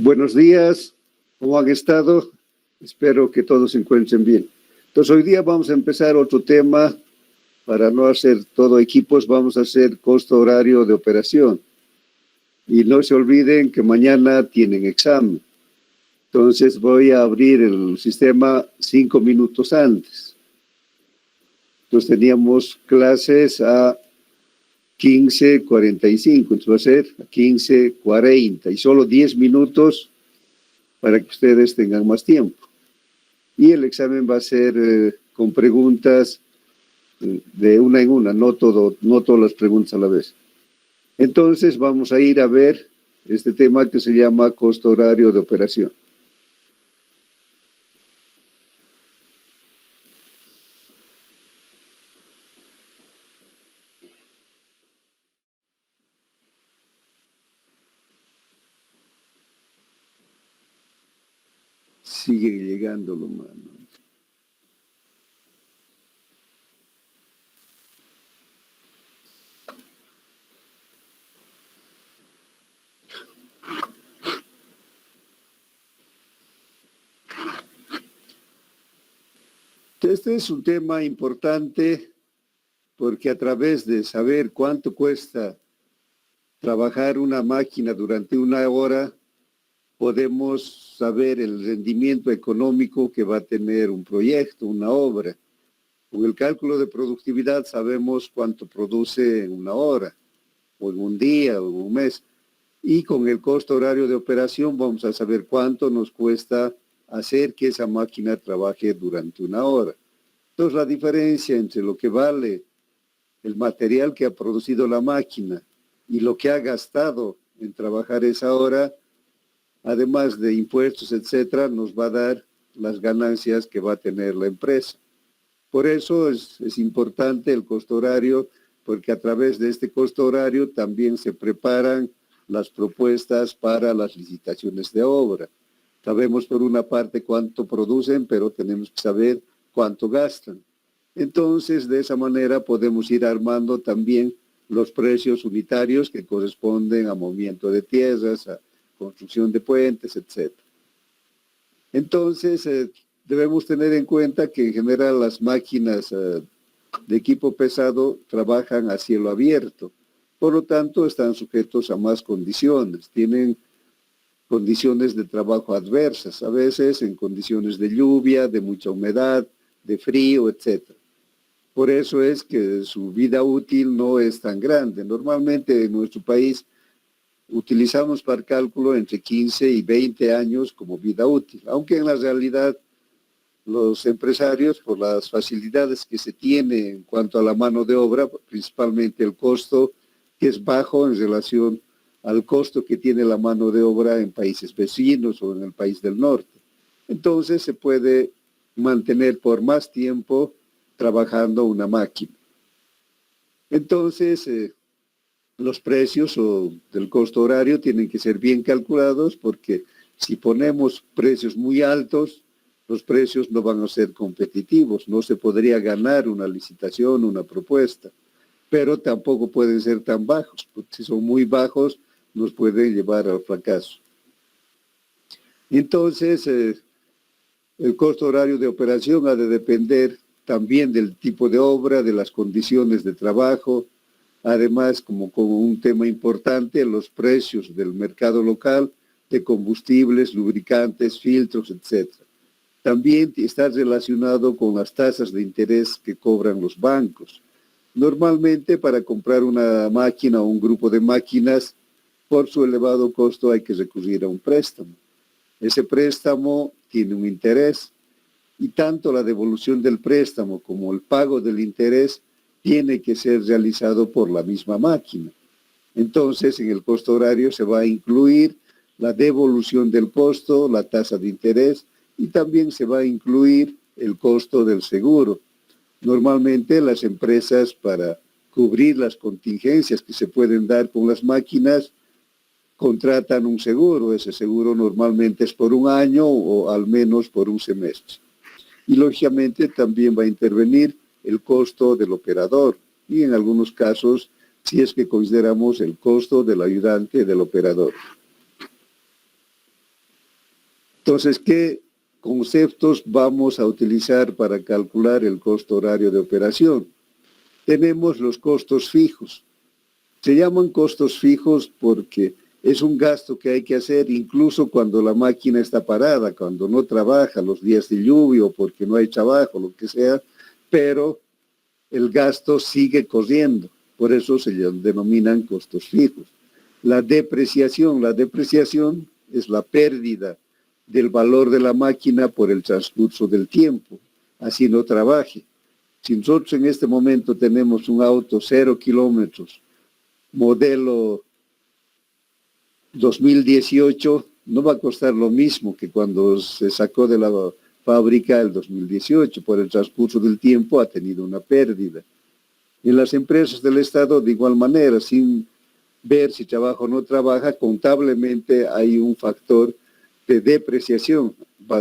Buenos días, ¿cómo han estado? Espero que todos se encuentren bien. Entonces, hoy día vamos a empezar otro tema. Para no hacer todo equipos, vamos a hacer costo horario de operación. Y no se olviden que mañana tienen examen. Entonces, voy a abrir el sistema 5 minutos antes. Entonces, teníamos clases a 15:45, entonces va a ser a 15:40 y solo 10 minutos para que ustedes tengan más tiempo. Y el examen va a ser con preguntas de una en una, no todas las preguntas a la vez. Entonces vamos a ir a ver este tema que se llama costo horario de operación. Sigue llegando lo malo. Este es un tema importante porque a través de saber cuánto cuesta trabajar una máquina durante una hora, podemos saber el rendimiento económico que va a tener un proyecto, una obra. Con el cálculo de productividad sabemos cuánto produce en una hora, o en un día, o en un mes. Y con el costo horario de operación vamos a saber cuánto nos cuesta hacer que esa máquina trabaje durante una hora. Entonces la diferencia entre lo que vale el material que ha producido la máquina y lo que ha gastado en trabajar esa hora, además de impuestos, etcétera, nos va a dar las ganancias que va a tener la empresa. Por eso es importante el costo horario, porque a través de este costo horario también se preparan las propuestas para las licitaciones de obra. Sabemos por una parte cuánto producen, pero tenemos que saber cuánto gastan. Entonces, de esa manera podemos ir armando también los precios unitarios que corresponden a movimiento de tierras, a construcción de puentes, etc. Entonces, debemos tener en cuenta que en general las máquinas de equipo pesado trabajan a cielo abierto. Por lo tanto, están sujetos a más condiciones. Tienen condiciones de trabajo adversas, a veces en condiciones de lluvia, de mucha humedad, de frío, etc. Por eso es que su vida útil no es tan grande. Normalmente en nuestro país utilizamos para cálculo entre 15 y 20 años como vida útil, aunque en la realidad los empresarios, por las facilidades que se tiene en cuanto a la mano de obra, principalmente el costo, que es bajo en relación al costo que tiene la mano de obra en países vecinos o en el país del norte. Entonces se puede mantener por más tiempo trabajando una máquina. Entonces, los precios del costo horario tienen que ser bien calculados porque si ponemos precios muy altos, los precios no van a ser competitivos, no se podría ganar una licitación, una propuesta, pero tampoco pueden ser tan bajos, porque si son muy bajos nos pueden llevar al fracaso. Entonces, el costo horario de operación ha de depender también del tipo de obra, de las condiciones de trabajo, además como un tema importante, los precios del mercado local de combustibles, lubricantes, filtros, etc. También está relacionado con las tasas de interés que cobran los bancos. Normalmente para comprar una máquina o un grupo de máquinas, por su elevado costo hay que recurrir a un préstamo. Ese préstamo tiene un interés y tanto la devolución del préstamo como el pago del interés tiene que ser realizado por la misma máquina. Entonces, en el costo horario se va a incluir la devolución del costo, la tasa de interés y también se va a incluir el costo del seguro. Normalmente las empresas, para cubrir las contingencias que se pueden dar con las máquinas, contratan un seguro. Ese seguro normalmente es por un año o al menos por un semestre. Y lógicamente también va a intervenir el costo del operador y en algunos casos, si es que consideramos el costo del ayudante del operador. Entonces, ¿qué conceptos vamos a utilizar para calcular el costo horario de operación? Tenemos los costos fijos. Se llaman costos fijos porque es un gasto que hay que hacer incluso cuando la máquina está parada, cuando no trabaja, los días de lluvia o porque no hay trabajo, lo que sea, pero el gasto sigue corriendo. Por eso se denominan costos fijos. La depreciación es la pérdida del valor de la máquina por el transcurso del tiempo, así no trabaje. Si nosotros en este momento tenemos un auto 0 kilómetros, modelo 2018, no va a costar lo mismo que cuando se sacó de la fábrica el 2018. Por el transcurso del tiempo ha tenido una pérdida. En las empresas del Estado, de igual manera, sin ver si trabaja o no trabaja, contablemente hay un factor de depreciación.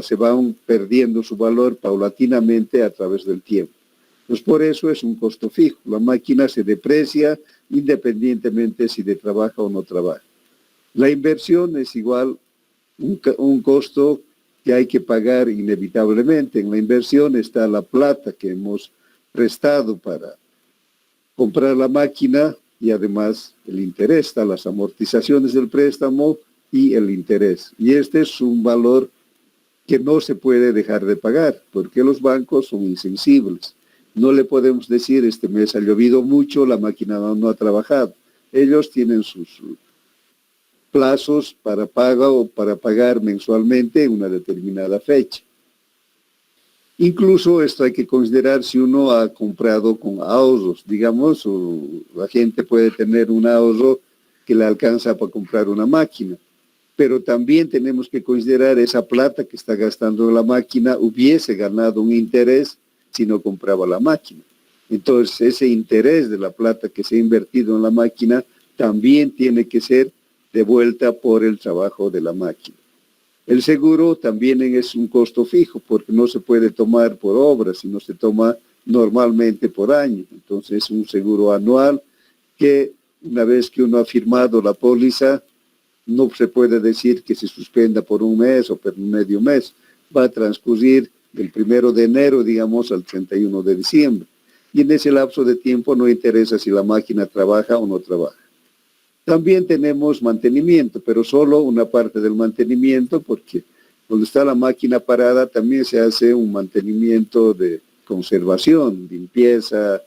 Se van perdiendo su valor paulatinamente a través del tiempo. Pues por eso es un costo fijo. La máquina se deprecia independientemente si trabaja o no trabaja. La inversión es igual un costo que hay que pagar inevitablemente. En la inversión está la plata que hemos prestado para comprar la máquina y además el interés, está las amortizaciones del préstamo y el interés. Y este es un valor que no se puede dejar de pagar porque los bancos son insensibles. No le podemos decir, este mes ha llovido mucho, la máquina no ha trabajado. Ellos tienen sus plazos para pago o para pagar mensualmente en una determinada fecha. Incluso esto hay que considerar si uno ha comprado con ahorros, digamos, o la gente puede tener un ahorro que le alcanza para comprar una máquina. Pero también tenemos que considerar esa plata que está gastando la máquina hubiese ganado un interés si no compraba la máquina. Entonces, ese interés de la plata que se ha invertido en la máquina también tiene que ser devuelta por el trabajo de la máquina. El seguro también es un costo fijo porque no se puede tomar por obra, sino se toma normalmente por año. Entonces, es un seguro anual que una vez que uno ha firmado la póliza, no se puede decir que se suspenda por un mes o por medio mes. Va a transcurrir del 1 de enero, digamos, al 31 de diciembre. Y en ese lapso de tiempo no interesa si la máquina trabaja o no trabaja. También tenemos mantenimiento, pero solo una parte del mantenimiento, porque donde está la máquina parada también se hace un mantenimiento de conservación, limpieza,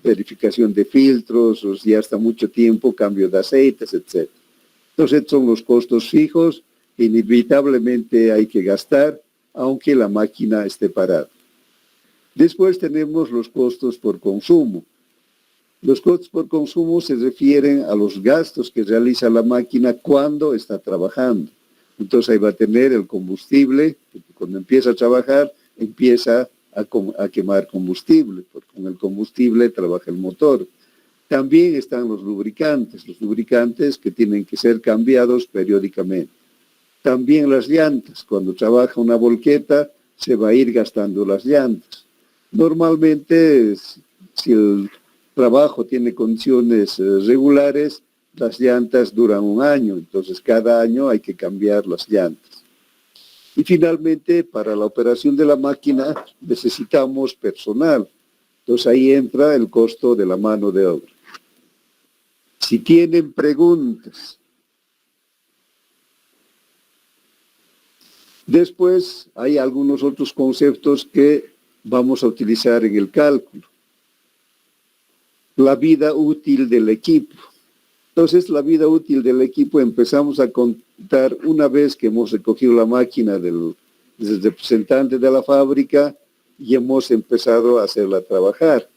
verificación de filtros, o si hasta mucho tiempo, cambio de aceites, etc. Entonces, son los costos fijos que inevitablemente hay que gastar, aunque la máquina esté parada. Después tenemos los costos por consumo. Los costos por consumo se refieren a los gastos que realiza la máquina cuando está trabajando. Entonces ahí va a tener el combustible, porque cuando empieza a trabajar, empieza a quemar combustible, porque con el combustible trabaja el motor. También están los lubricantes que tienen que ser cambiados periódicamente. También las llantas, cuando trabaja una volqueta, se va a ir gastando las llantas. Normalmente, si el trabajo tiene condiciones regulares, las llantas duran un año, entonces cada año hay que cambiar las llantas. Y finalmente, para la operación de la máquina necesitamos personal, entonces ahí entra el costo de la mano de obra. Si tienen preguntas. Después hay algunos otros conceptos que vamos a utilizar en el cálculo. La vida útil del equipo. Entonces, la vida útil del equipo empezamos a contar una vez que hemos recogido la máquina del representante de la fábrica y hemos empezado a hacerla trabajar.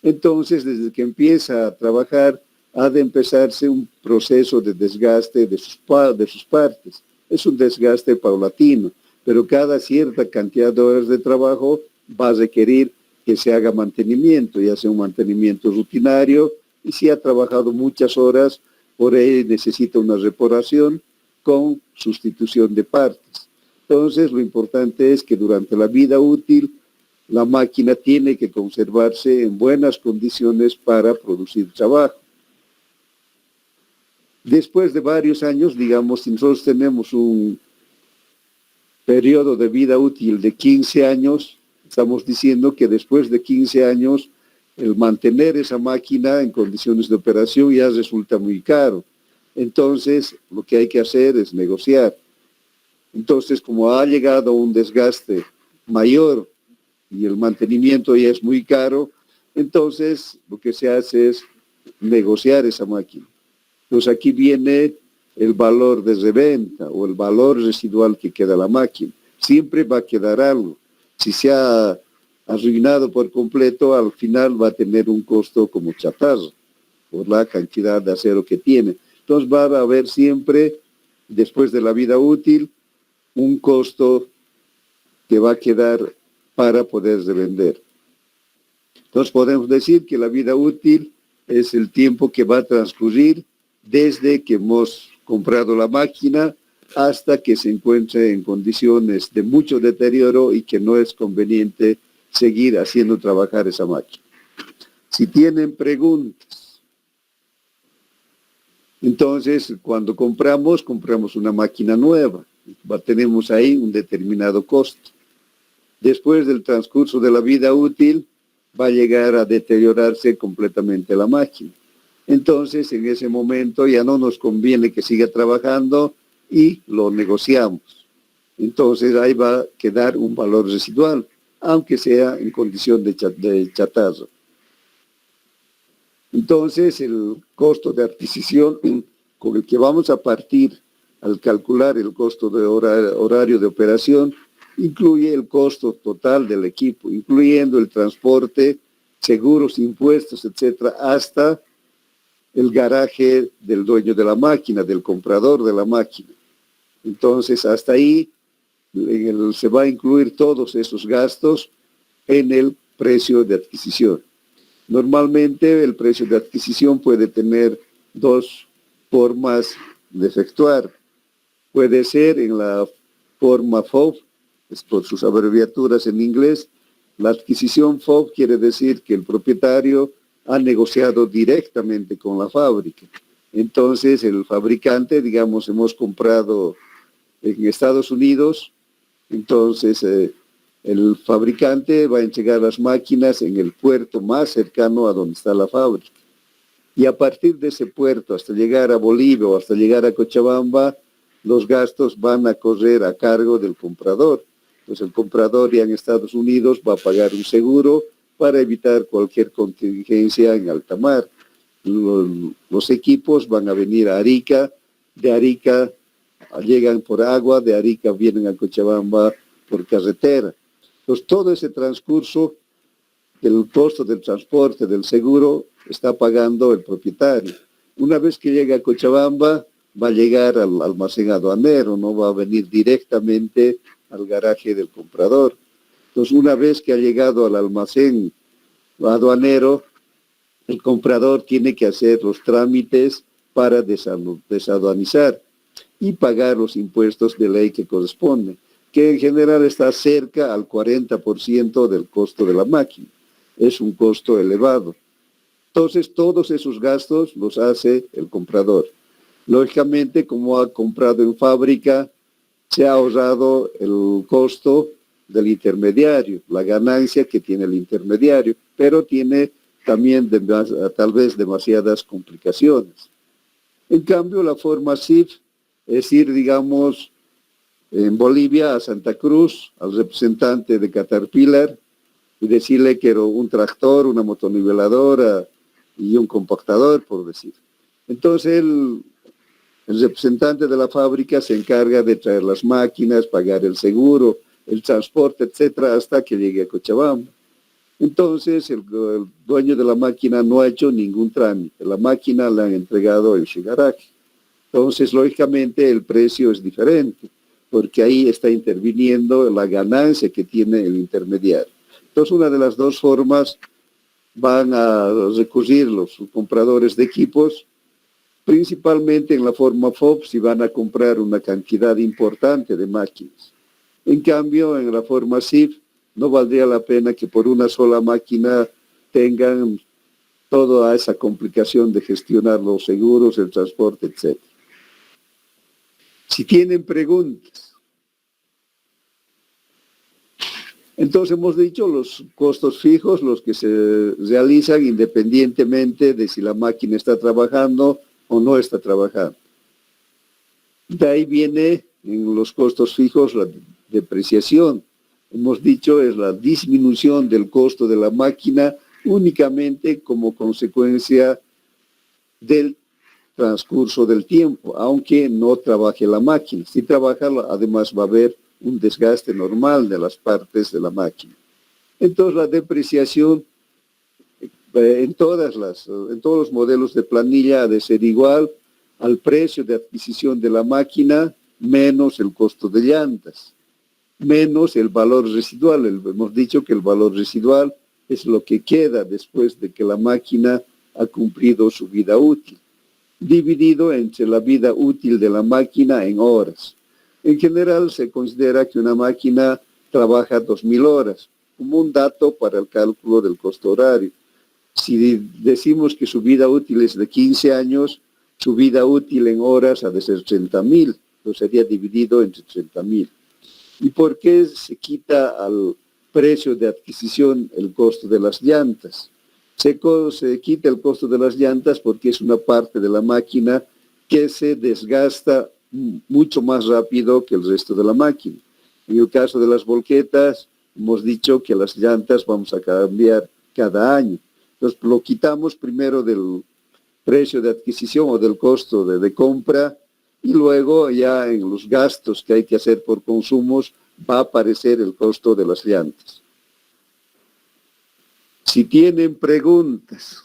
Entonces, desde que empieza a trabajar, ha de empezarse un proceso de desgaste de sus partes. Es un desgaste paulatino, pero cada cierta cantidad de horas de trabajo va a requerir que se haga mantenimiento, ya sea un mantenimiento rutinario, y si ha trabajado muchas horas, por ahí necesita una reparación con sustitución de partes. Entonces, lo importante es que durante la vida útil, la máquina tiene que conservarse en buenas condiciones para producir trabajo. Después de varios años, digamos, si nosotros tenemos un periodo de vida útil de 15 años, estamos diciendo que después de 15 años, el mantener esa máquina en condiciones de operación ya resulta muy caro. Entonces, lo que hay que hacer es negociar. Entonces, como ha llegado un desgaste mayor y el mantenimiento ya es muy caro, entonces lo que se hace es negociar esa máquina. Entonces aquí viene el valor de reventa o el valor residual que queda la máquina. Siempre va a quedar algo. Si se ha arruinado por completo, al final va a tener un costo como chatarra por la cantidad de acero que tiene. Entonces va a haber siempre, después de la vida útil, un costo que va a quedar para poder revender. Entonces podemos decir que la vida útil es el tiempo que va a transcurrir desde que hemos comprado la máquina hasta que se encuentre en condiciones de mucho deterioro y que no es conveniente seguir haciendo trabajar esa máquina. Si tienen preguntas, entonces cuando compramos una máquina nueva, tenemos ahí un determinado costo. Después del transcurso de la vida útil, va a llegar a deteriorarse completamente la máquina. Entonces, en ese momento ya no nos conviene que siga trabajando y lo negociamos. Entonces, ahí va a quedar un valor residual, aunque sea en condición de chatarra. Entonces, el costo de adquisición con el que vamos a partir al calcular el costo de horario de operación incluye el costo total del equipo, incluyendo el transporte, seguros, impuestos, etcétera, hasta el garaje del dueño de la máquina, del comprador de la máquina. Entonces, hasta ahí se va a incluir todos esos gastos en el precio de adquisición. Normalmente, el precio de adquisición puede tener dos formas de efectuar. Puede ser en la forma FOB, por sus abreviaturas en inglés. La adquisición FOB quiere decir que el propietario ha negociado directamente con la fábrica. Entonces, el fabricante, digamos, hemos comprado en Estados Unidos, entonces el fabricante va a entregar las máquinas en el puerto más cercano a donde está la fábrica. Y a partir de ese puerto, hasta llegar a Bolivia o hasta llegar a Cochabamba, los gastos van a correr a cargo del comprador. Entonces el comprador ya en Estados Unidos va a pagar un seguro para evitar cualquier contingencia en alta mar. Los equipos van a venir a Arica, de Arica llegan por agua, de Arica vienen a Cochabamba por carretera. Entonces todo ese transcurso del costo del transporte, del seguro, está pagando el propietario. Una vez que llega a Cochabamba, va a llegar al almacén aduanero, no va a venir directamente al garaje del comprador. Entonces, una vez que ha llegado al almacén aduanero, el comprador tiene que hacer los trámites para desaduanizar y pagar los impuestos de ley que corresponden, que en general está cerca al 40% del costo de la máquina. Es un costo elevado. Entonces, todos esos gastos los hace el comprador. Lógicamente, como ha comprado en fábrica, se ha ahorrado el costo del intermediario, la ganancia que tiene el intermediario, pero tiene también tal vez demasiadas complicaciones. En cambio, la forma SIF es ir, digamos, en Bolivia a Santa Cruz, al representante de Caterpillar, y decirle quiero un tractor, una motoniveladora y un compactador, por decir. Entonces el representante de la fábrica se encarga de traer las máquinas, pagar el seguro, el transporte, etcétera, hasta que llegue a Cochabamba. Entonces el dueño de la máquina no ha hecho ningún trámite, la máquina la han entregado en su garaje. Entonces, lógicamente, el precio es diferente, porque ahí está interviniendo la ganancia que tiene el intermediario. Entonces, una de las dos formas van a recurrir los compradores de equipos, principalmente en la forma FOB, si van a comprar una cantidad importante de máquinas. En cambio, en la forma SIF, no valdría la pena que por una sola máquina tengan toda esa complicación de gestionar los seguros, el transporte, etc. Si tienen preguntas. Entonces hemos dicho los costos fijos, los que se realizan independientemente de si la máquina está trabajando o no está trabajando. De ahí viene en los costos fijos la depreciación. Hemos dicho es la disminución del costo de la máquina únicamente como consecuencia del transcurso del tiempo, aunque no trabaje la máquina. Si trabaja, además va a haber un desgaste normal de las partes de la máquina. Entonces la depreciación en todos los modelos de planilla ha de ser igual al precio de adquisición de la máquina menos el costo de llantas, menos el valor residual. Hemos dicho que el valor residual es lo que queda después de que la máquina ha cumplido su vida útil, dividido entre la vida útil de la máquina en horas. En general se considera que una máquina trabaja 2.000 horas, como un dato para el cálculo del costo horario. Si decimos que su vida útil es de 15 años, su vida útil en horas ha de ser 30.000, entonces sería dividido entre 30.000. ¿Y por qué se quita al precio de adquisición el costo de las llantas? Se quita el costo de las llantas porque es una parte de la máquina que se desgasta mucho más rápido que el resto de la máquina. En el caso de las volquetas, hemos dicho que las llantas vamos a cambiar cada año. Entonces lo quitamos primero del precio de adquisición o del costo de compra y luego ya en los gastos que hay que hacer por consumos va a aparecer el costo de las llantas. Si tienen preguntas,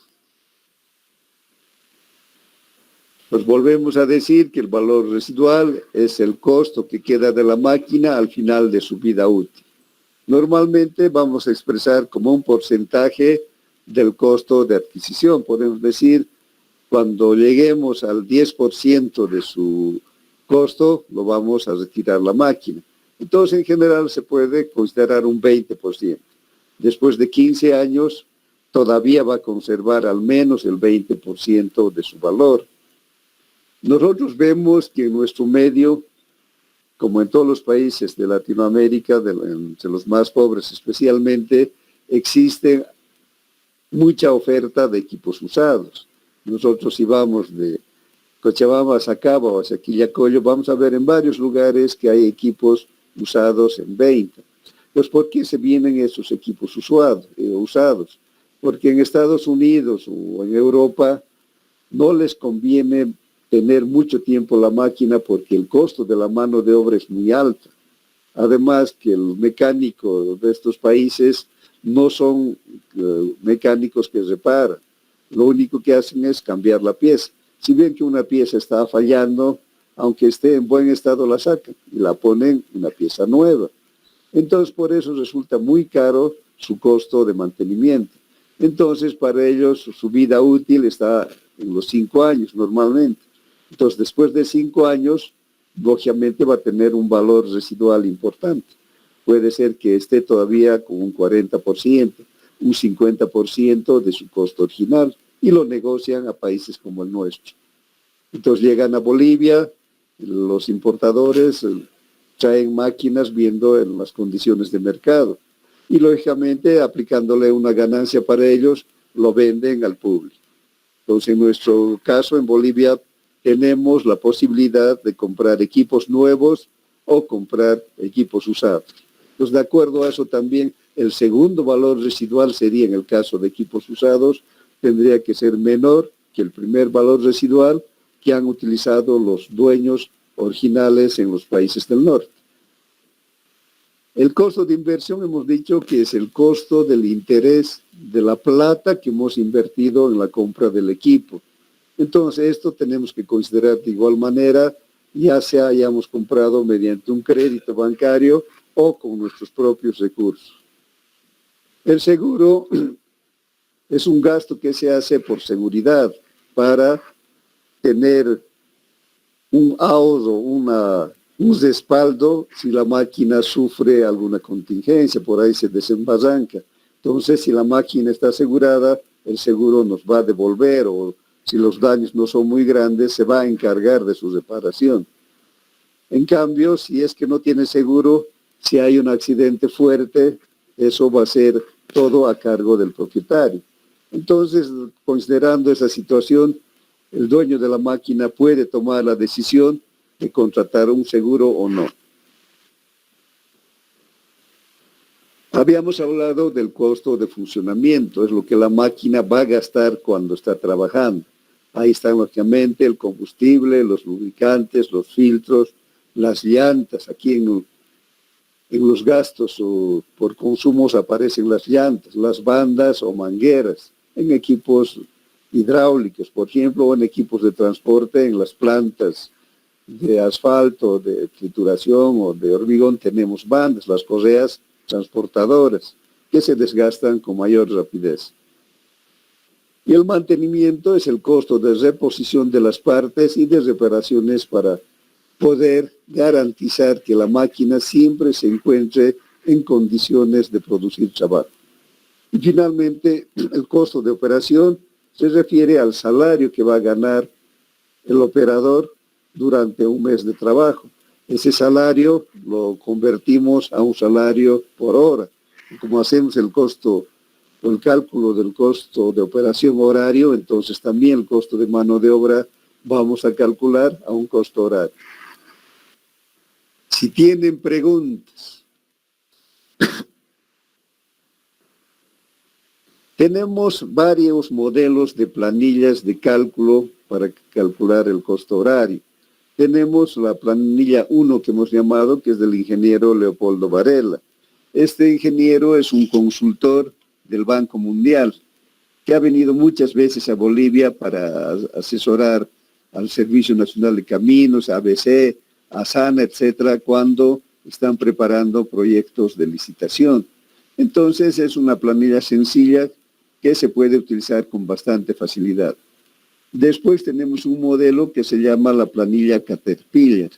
pues volvemos a decir que el valor residual es el costo que queda de la máquina al final de su vida útil. Normalmente vamos a expresar como un porcentaje del costo de adquisición. Podemos decir, cuando lleguemos al 10% de su costo, lo vamos a retirar la máquina. Entonces, en general, se puede considerar un 20%. Después de 15 años, todavía va a conservar al menos el 20% de su valor. Nosotros vemos que en nuestro medio, como en todos los países de Latinoamérica, entre los más pobres especialmente, existe mucha oferta de equipos usados. Nosotros si vamos de Cochabamba a Sacaba o hacia Quillacollo, vamos a ver en varios lugares que hay equipos usados en venta. Pues ¿por qué se vienen esos equipos usados? Porque en Estados Unidos o en Europa no les conviene tener mucho tiempo la máquina porque el costo de la mano de obra es muy alto. Además que el mecánico de estos países no son mecánicos que reparan. Lo único que hacen es cambiar la pieza. Si ven que una pieza está fallando, aunque esté en buen estado la sacan y la ponen una pieza nueva. Entonces por eso resulta muy caro su costo de mantenimiento. Entonces para ellos su vida útil está en los 5 años normalmente. Entonces después de 5 años, lógicamente va a tener un valor residual importante. Puede ser que esté todavía con un 40%, un 50% de su costo original y lo negocian a países como el nuestro. Entonces llegan a Bolivia, los importadores traen máquinas viendo en las condiciones de mercado y lógicamente aplicándole una ganancia para ellos, lo venden al público. Entonces en nuestro caso en Bolivia tenemos la posibilidad de comprar equipos nuevos o comprar equipos usados. Entonces de acuerdo a eso también el segundo valor residual sería en el caso de equipos usados, tendría que ser menor que el primer valor residual que han utilizado los dueños originales en los países del norte. El costo de inversión hemos dicho que es el costo del interés de la plata que hemos invertido en la compra del equipo. Entonces esto tenemos que considerar de igual manera, ya sea hayamos comprado mediante un crédito bancario o con nuestros propios recursos. El seguro es un gasto que se hace por seguridad para tener un ahorro, un respaldo si la máquina sufre alguna contingencia, por ahí se desembarranca. Entonces, si la máquina está asegurada, el seguro nos va a devolver o si los daños no son muy grandes, se va a encargar de su reparación. En cambio, si es que no tiene seguro, si hay un accidente fuerte, eso va a ser todo a cargo del propietario. Entonces, considerando esa situación, el dueño de la máquina puede tomar la decisión de contratar un seguro o no. Habíamos hablado del costo de funcionamiento, es lo que la máquina va a gastar cuando está trabajando. Ahí están, lógicamente, el combustible, los lubricantes, los filtros, las llantas. Aquí en los gastos por consumos aparecen las llantas, las bandas o mangueras, en equipos hidráulicos, por ejemplo, o en equipos de transporte, en las plantas de asfalto, de trituración o de hormigón, tenemos bandas, las correas transportadoras, que se desgastan con mayor rapidez. Y el mantenimiento es el costo de reposición de las partes y de reparaciones para poder garantizar que la máquina siempre se encuentre en condiciones de producir trabajo. Y finalmente, el costo de operación se refiere al salario que va a ganar el operador durante un mes de trabajo. Ese salario lo convertimos a un salario por hora. Y como hacemos el cálculo del costo de operación horario, entonces también el costo de mano de obra vamos a calcular a un costo horario. Si tienen preguntas. Tenemos varios modelos de planillas de cálculo para calcular el costo horario. Tenemos la planilla 1 que hemos llamado, que es del ingeniero Leopoldo Varela. Este ingeniero es un consultor del Banco Mundial, que ha venido muchas veces a Bolivia para asesorar al Servicio Nacional de Caminos, ABC, ASANA, etcétera, cuando están preparando proyectos de licitación. Entonces es una planilla sencilla que se puede utilizar con bastante facilidad. Después tenemos un modelo que se llama la planilla Caterpillar.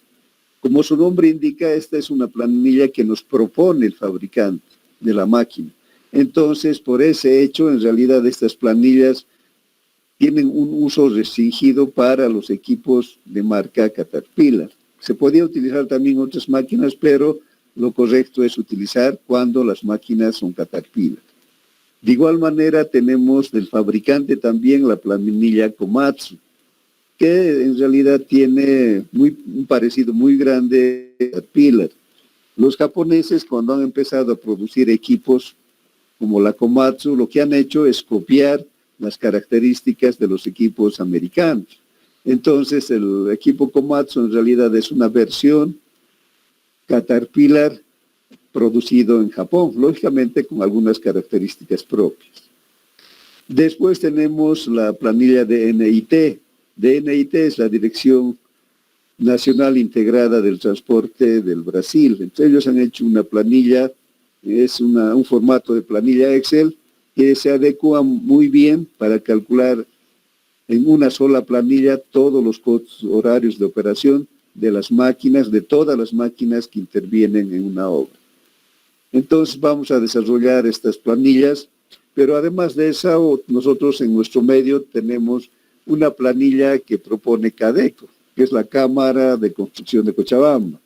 Como su nombre indica, esta es una planilla que nos propone el fabricante de la máquina. Entonces, por ese hecho, en realidad estas planillas tienen un uso restringido para los equipos de marca Caterpillar. Se podía utilizar también otras máquinas, pero lo correcto es utilizar cuando las máquinas son Caterpillar. De igual manera tenemos del fabricante también la planilla Komatsu, que en realidad tiene un parecido muy grande a Caterpillar. Los japoneses, cuando han empezado a producir equipos como la Komatsu, lo que han hecho es copiar las características de los equipos americanos. Entonces el equipo Komatsu en realidad es una versión Caterpillar producido en Japón, lógicamente con algunas características propias. Después tenemos la planilla de DNIT. DNIT es la Dirección Nacional Integrada del Transporte del Brasil. Entonces ellos han hecho una planilla, es un formato de planilla Excel que se adecua muy bien para calcular en una sola planilla todos los costos horarios de operación de las máquinas, de todas las máquinas que intervienen en una obra. Entonces vamos a desarrollar estas planillas, pero además de eso, nosotros en nuestro medio tenemos una planilla que propone Cadeco, que es la Cámara de Construcción de Cochabamba.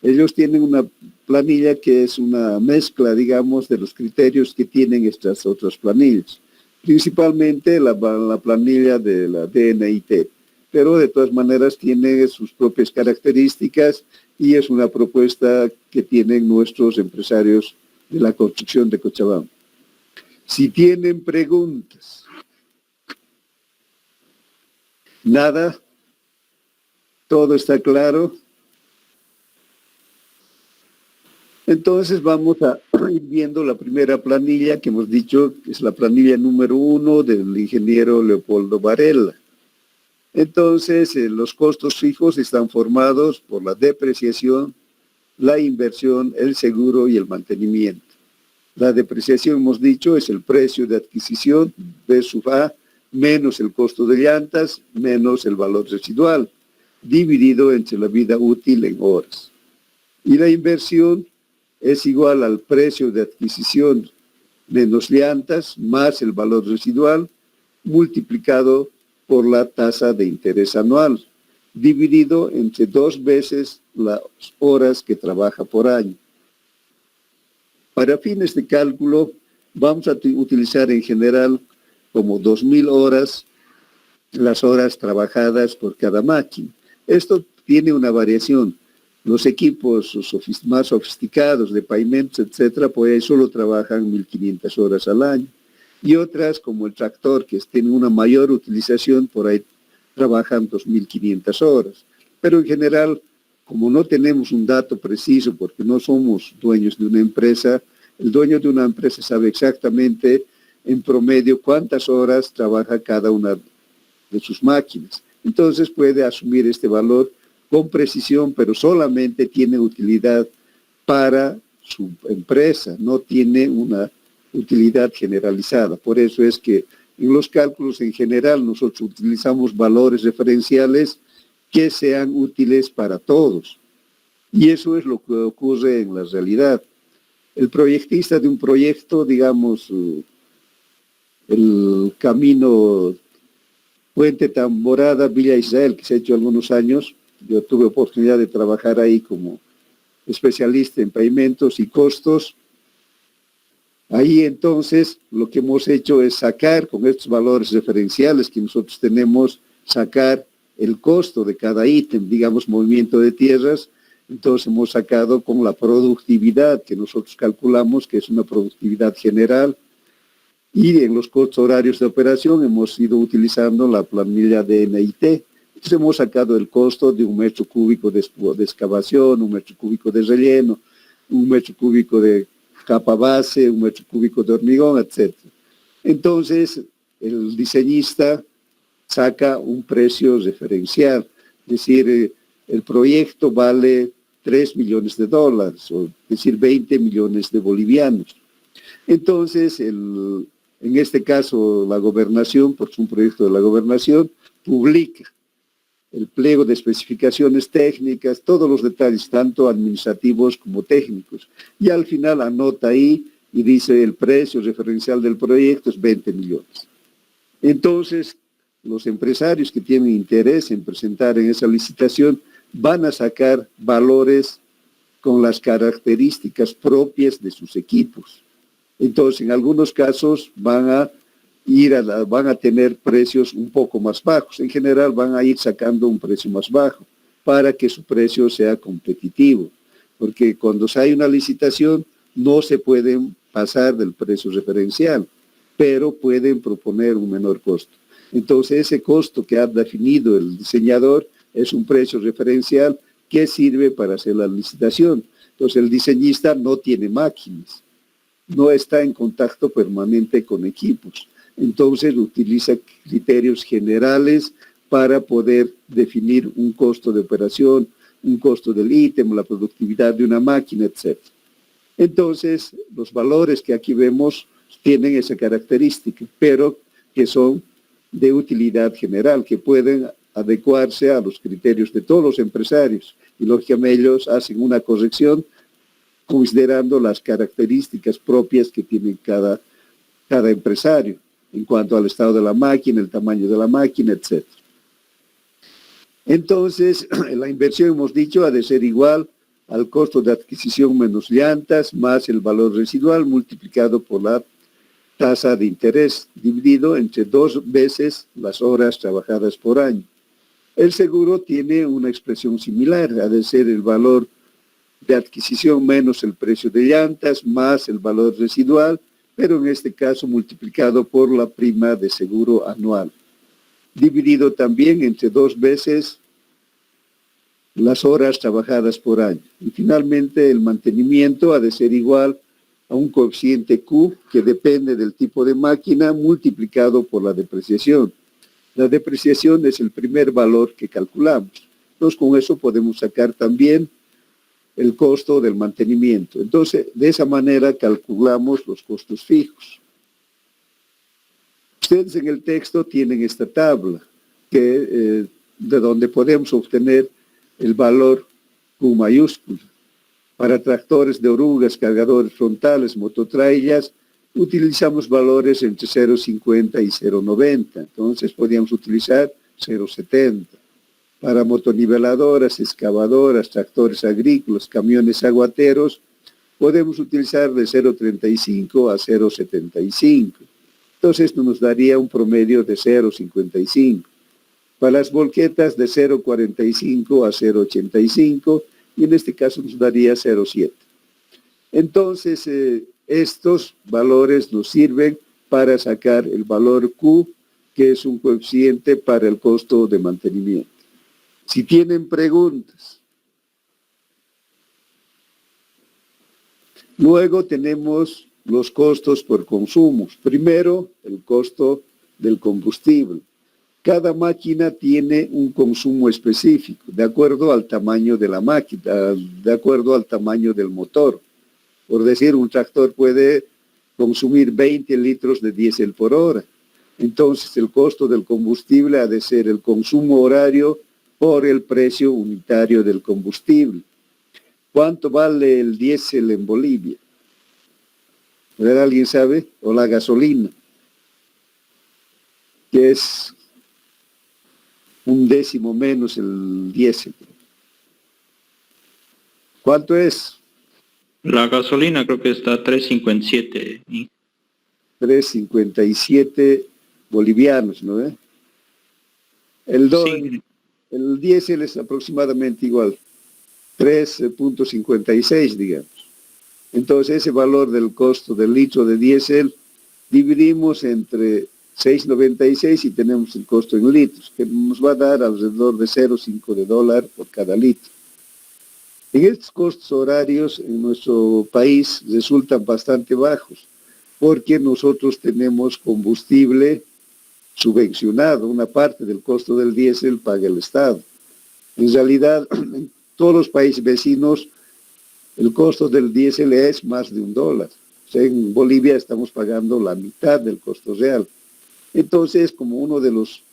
Ellos tienen una planilla que es una mezcla, digamos, de los criterios que tienen estas otras planillas, principalmente la planilla de la DNIT, pero de todas maneras tiene sus propias características y es una propuesta que tienen nuestros empresarios de la construcción de Cochabamba. Si tienen preguntas. Nada. Todo está claro. Entonces vamos a ir viendo la primera planilla que hemos dicho, que es la planilla número 1 del ingeniero Leopoldo Varela. Entonces, los costos fijos están formados por la depreciación, la inversión, el seguro y el mantenimiento. La depreciación, hemos dicho, es el precio de adquisición, B sub A, menos el costo de llantas, menos el valor residual, dividido entre la vida útil en horas. Y la inversión es igual al precio de adquisición menos llantas, más el valor residual, multiplicado por la tasa de interés anual, dividido entre 2 veces las horas que trabaja por año. Para fines de cálculo, vamos a utilizar en general como 2.000 horas las horas trabajadas por cada máquina. Esto tiene una variación. Los equipos más sofisticados de pavimentos, etcétera, pues ahí solo trabajan 1.500 horas al año. Y otras, como el tractor, que tiene una mayor utilización, por ahí trabajan 2.500 horas. Pero en general, como no tenemos un dato preciso, porque no somos dueños de una empresa, el dueño de una empresa sabe exactamente en promedio cuántas horas trabaja cada una de sus máquinas. Entonces puede asumir este valor con precisión, pero solamente tiene utilidad para su empresa, no tiene una utilidad generalizada. Por eso es que en los cálculos en general nosotros utilizamos valores referenciales que sean útiles para todos. Y eso es lo que ocurre en la realidad. El proyectista de un proyecto, digamos, el camino Puente Tamborada, Villa Israel, que se ha hecho algunos años, yo tuve oportunidad de trabajar ahí como especialista en pavimentos y costos. Ahí entonces lo que hemos hecho es sacar con estos valores referenciales que nosotros tenemos, sacar el costo de cada ítem, digamos movimiento de tierras. Entonces hemos sacado con la productividad que nosotros calculamos, que es una productividad general, y en los costos horarios de operación hemos ido utilizando la planilla de NIT. Entonces hemos sacado el costo de 1 metro cúbico de excavación, 1 metro cúbico de relleno, 1 metro cúbico de capa base, 1 metro cúbico de hormigón, etc. Entonces el diseñista saca un precio referencial, es decir, el proyecto vale $3 millones, o es decir, 20 millones de bolivianos. Entonces, en este caso, la gobernación, porque es un proyecto de la gobernación, publica el pliego de especificaciones técnicas, todos los detalles, tanto administrativos como técnicos. Y al final anota ahí y dice el precio referencial del proyecto es 20 millones. Entonces, los empresarios que tienen interés en presentar en esa licitación van a sacar valores con las características propias de sus equipos. Entonces, en algunos casos van a tener precios un poco más bajos. En general van a ir sacando un precio más bajo para que su precio sea competitivo. Porque cuando hay una licitación no se pueden pasar del precio referencial, pero pueden proponer un menor costo. Entonces ese costo que ha definido el diseñador es un precio referencial que sirve para hacer la licitación. Entonces el diseñista no tiene máquinas, no está en contacto permanente con equipos. Entonces utiliza criterios generales para poder definir un costo de operación, un costo del ítem, la productividad de una máquina, etc. Entonces, los valores que aquí vemos tienen esa característica, pero que son de utilidad general, que pueden adecuarse a los criterios de todos los empresarios. Y lógicamente ellos hacen una corrección considerando las características propias que tiene cada empresario, en cuanto al estado de la máquina, el tamaño de la máquina, etc. Entonces, la inversión, hemos dicho, ha de ser igual al costo de adquisición menos llantas, más el valor residual multiplicado por la tasa de interés, dividido entre 2 veces las horas trabajadas por año. El seguro tiene una expresión similar, ha de ser el valor de adquisición menos el precio de llantas, más el valor residual, pero en este caso multiplicado por la prima de seguro anual, dividido también entre 2 veces las horas trabajadas por año. Y finalmente el mantenimiento ha de ser igual a un coeficiente Q que depende del tipo de máquina multiplicado por la depreciación. La depreciación es el primer valor que calculamos. Entonces con eso podemos sacar también el costo del mantenimiento. Entonces de esa manera calculamos los costos fijos. Ustedes en el texto tienen esta tabla de donde podemos obtener el valor Q mayúscula. Para tractores de orugas, cargadores frontales, mototraillas, utilizamos valores entre 0,50 y 0,90. Entonces podríamos utilizar 0,70. Para motoniveladoras, excavadoras, tractores agrícolas, camiones aguateros, podemos utilizar de 0,35 a 0,75. Entonces esto nos daría un promedio de 0,55. Para las volquetas de 0,45 a 0,85, y en este caso nos daría 0,7. Entonces, estos valores nos sirven para sacar el valor Q, que es un coeficiente para el costo de mantenimiento. Si tienen preguntas. Luego tenemos los costos por consumos. Primero, el costo del combustible. Cada máquina tiene un consumo específico, de acuerdo al tamaño de la máquina, de acuerdo al tamaño del motor. Por decir, un tractor puede consumir 20 litros de diésel por hora. Entonces, el costo del combustible ha de ser el consumo horario por el precio unitario del combustible. ¿Cuánto vale el diésel en Bolivia? ¿Alguien sabe? O la gasolina, que es un décimo menos el diésel. ¿Cuánto es? La gasolina creo que está a 3.57. 3.57 bolivianos, ¿no? Sí. El diésel es aproximadamente igual, 3.56, digamos. Entonces, ese valor del costo del litro de diésel dividimos entre 6.96 y tenemos el costo en litros, que nos va a dar alrededor de 0,5 de dólar por cada litro. En estos costos horarios en nuestro país resultan bastante bajos, porque nosotros tenemos combustible subvencionado, una parte del costo del diésel paga el Estado. En realidad, en todos los países vecinos, el costo del diésel es más de $1. O sea, en Bolivia estamos pagando la mitad del costo real. Entonces, como uno de los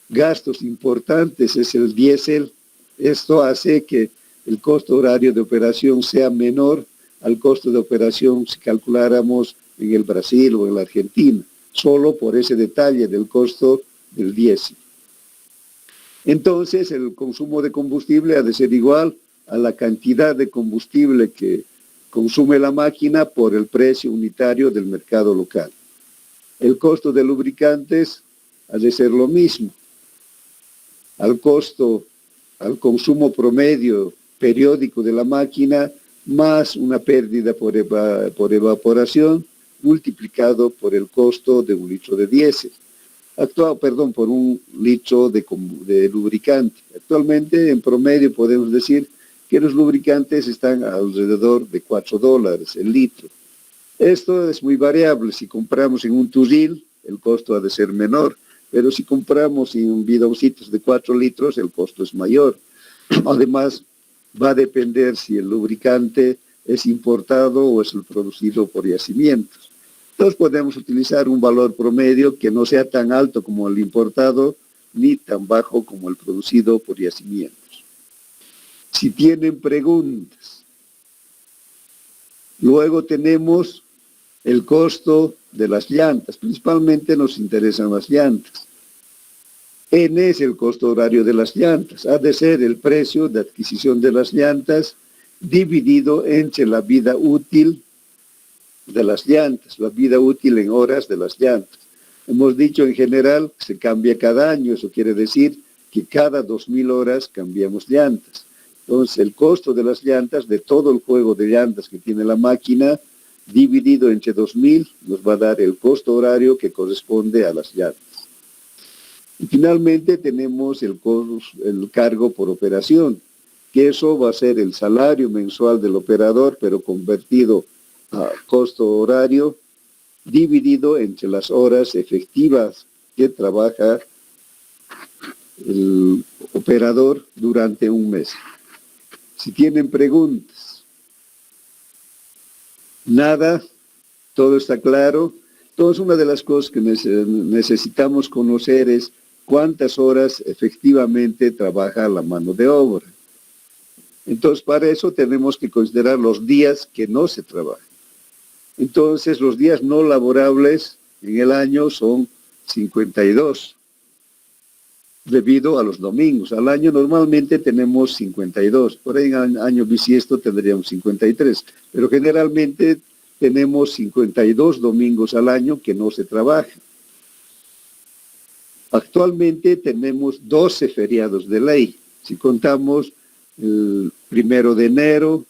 gastos importantes es el diésel, esto hace que el costo horario de operación sea menor al costo de operación si calculáramos en el Brasil o en la Argentina, solo por ese detalle del costo del diésel. Entonces, el consumo de combustible ha de ser igual a la cantidad de combustible que consume la máquina por el precio unitario del mercado local. El costo de lubricantes ha de ser lo mismo. Al consumo promedio periódico de la máquina, más una pérdida por evaporación, multiplicado por el costo de un litro de diésel. Por un litro de lubricante. Actualmente, en promedio, podemos decir que los lubricantes están alrededor de $4 el litro. Esto es muy variable. Si compramos en un turril, el costo ha de ser menor, pero si compramos en bidoncitos de 4 litros, el costo es mayor. Además, va a depender si el lubricante es importado o es el producido por yacimientos. Entonces podemos utilizar un valor promedio que no sea tan alto como el importado, ni tan bajo como el producido por yacimientos. Si tienen preguntas. Luego tenemos el costo de las llantas. Principalmente nos interesan las llantas. N es el costo horario de las llantas. Ha de ser el precio de adquisición de las llantas dividido entre la vida útil de las llantas, la vida útil en horas de las llantas. Hemos dicho en general que se cambia cada año. Eso quiere decir que cada 2.000 horas cambiamos llantas. Entonces, el costo de las llantas, de todo el juego de llantas que tiene la máquina, dividido entre 2.000, nos va a dar el costo horario que corresponde a las llantas. Y finalmente tenemos el cargo por operación, que eso va a ser el salario mensual del operador, pero convertido a costo horario, dividido entre las horas efectivas que trabaja el operador durante un mes. Si tienen preguntas. Nada, todo está claro. Entonces, una de las cosas que necesitamos conocer es cuántas horas efectivamente trabaja la mano de obra. Entonces, para eso tenemos que considerar los días que no se trabajan. Entonces, los días no laborables en el año son 52. debido a los domingos. Al año normalmente tenemos 52, por ahí en año bisiesto tendríamos 53, pero generalmente tenemos 52 domingos al año que no se trabaja. Actualmente tenemos 12 feriados de ley. Si contamos el 1 de enero,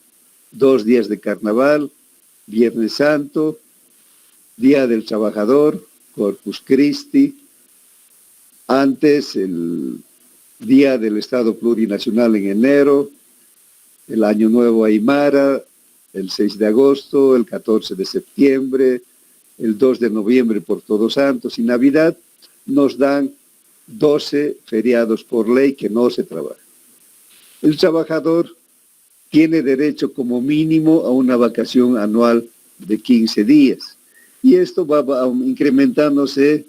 2 días de carnaval, Viernes Santo, Día del Trabajador, Corpus Christi, antes el Día del Estado Plurinacional en enero, el Año Nuevo Aymara, el 6 de agosto, el 14 de septiembre, el 2 de noviembre por Todos Santos y Navidad, nos dan 12 feriados por ley que no se trabaja. El trabajador tiene derecho como mínimo a una vacación anual de 15 días y esto va incrementándose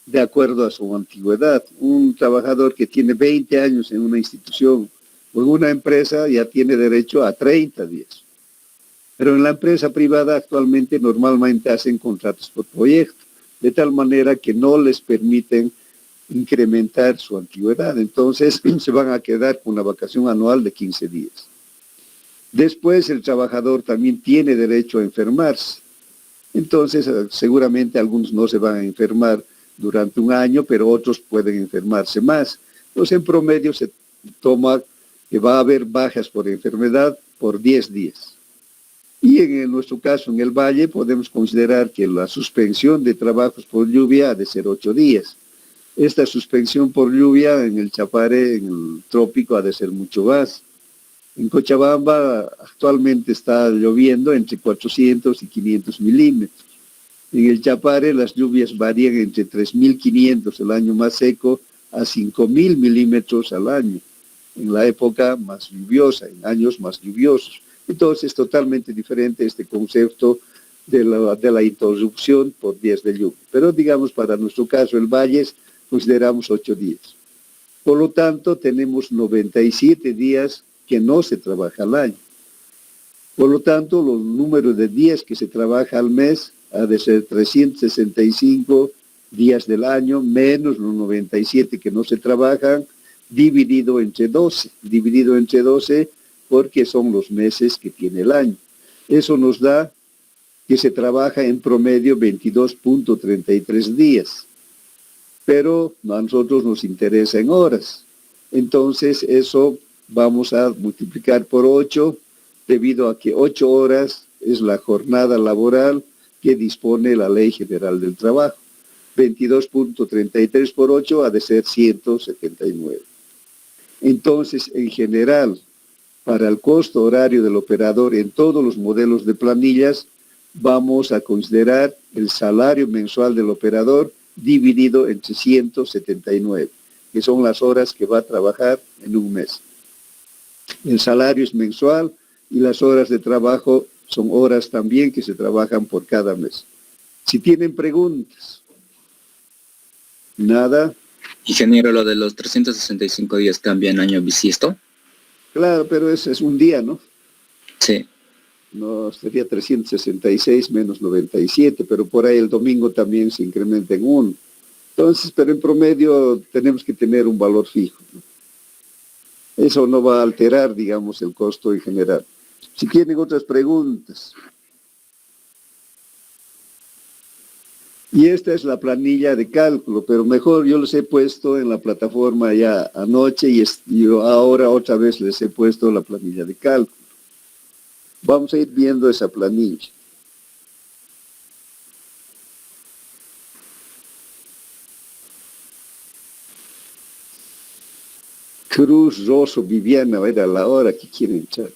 de acuerdo a su antigüedad. Un trabajador que tiene 20 años en una institución o en una empresa ya tiene derecho a 30 días. Pero en la empresa privada actualmente normalmente hacen contratos por proyecto, de tal manera que no les permiten incrementar su antigüedad. Entonces se van a quedar con una vacación anual de 15 días. Después el trabajador también tiene derecho a enfermarse. Entonces seguramente algunos no se van a enfermar durante un año, pero otros pueden enfermarse más. Entonces en promedio se toma que va a haber bajas por enfermedad por 10 días. Y en nuestro caso, en el Valle, podemos considerar que la suspensión de trabajos por lluvia ha de ser 8 días. Esta suspensión por lluvia en el Chapare, en el trópico, ha de ser mucho más. En Cochabamba actualmente está lloviendo entre 400 y 500 milímetros. En el Chapare las lluvias varían entre 3.500 el año más seco a 5.000 milímetros al año, en la época más lluviosa, en años más lluviosos. Entonces es totalmente diferente este concepto de la interrupción por días de lluvia. Pero digamos, para nuestro caso, el Valles, consideramos 8 días. Por lo tanto, tenemos 97 días que no se trabaja al año. Por lo tanto, los números de días que se trabaja al mes ha de ser 365 días del año, menos los 97 que no se trabajan, dividido entre 12. Dividido entre 12 porque son los meses que tiene el año. Eso nos da que se trabaja en promedio 22.33 días. Pero a nosotros nos interesa en horas. Entonces eso vamos a multiplicar por 8, debido a que 8 horas es la jornada laboral que dispone la Ley General del Trabajo. 22.33 por 8 ha de ser 179. Entonces, en general, para el costo horario del operador en todos los modelos de planillas, vamos a considerar el salario mensual del operador dividido entre 179, que son las horas que va a trabajar en un mes. El salario es mensual y las horas de trabajo son horas también que se trabajan por cada mes. Si tienen preguntas. Nada. Ingeniero, lo de los 365 días cambia en año bisiesto. Claro, pero ese es un día, ¿no? Sí. No, sería 366 menos 97, pero por ahí el domingo también se incrementa en 1. Entonces, pero en promedio tenemos que tener un valor fijo, ¿no? Eso no va a alterar, digamos, el costo en general. Si tienen otras preguntas. Y esta es la planilla de cálculo, pero mejor yo les he puesto en la plataforma ya anoche y yo ahora otra vez les he puesto la planilla de cálculo. Vamos a ir viendo esa planilla. Cruz, Rosso, Viviana, a ver a la hora que quieren echar.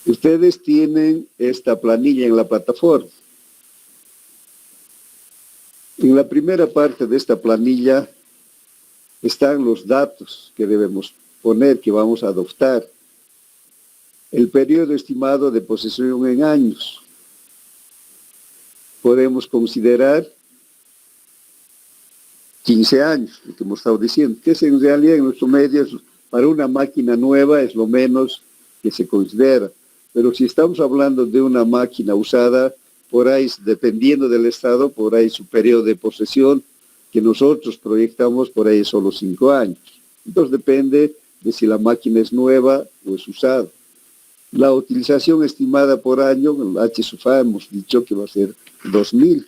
Ustedes tienen esta planilla en la plataforma. En la primera parte de esta planilla están los datos que debemos poner, que vamos a adoptar. El periodo estimado de posesión en años. Podemos considerar 15 años, lo que hemos estado diciendo, que es en realidad en nuestro medio, para una máquina nueva es lo menos que se considera. Pero si estamos hablando de una máquina usada, por ahí, dependiendo del estado, por ahí su periodo de posesión, que nosotros proyectamos por ahí solo 5 años. Entonces depende de si la máquina es nueva o es usada. La utilización estimada por año, el HSUFA hemos dicho que va a ser 2.000.